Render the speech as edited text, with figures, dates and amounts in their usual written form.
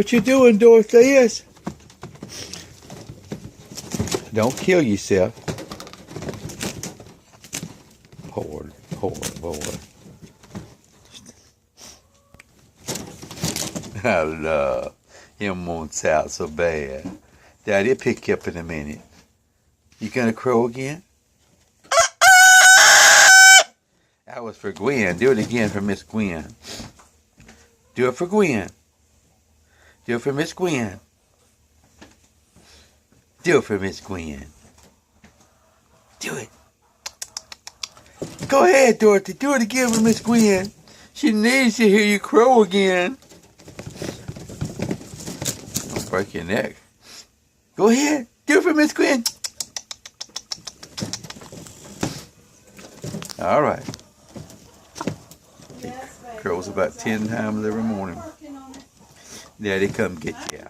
What you doing, Dorotheus? Don't kill yourself. Poor boy. I love him wants out so bad. Daddy'll pick you up in a minute. You gonna crow again? That was for Gwen. Do it again for Miss Gwen. Do it for Gwen. Do it for Miss Gwen. Do it for Miss Gwen. Do it. Go ahead, Dorothy. Do it again for Miss Gwen. She needs to hear you crow again. Don't break your neck. Go ahead. Do it for Miss Gwen. All right. He crows about 10 times every morning. Daddy come get you out.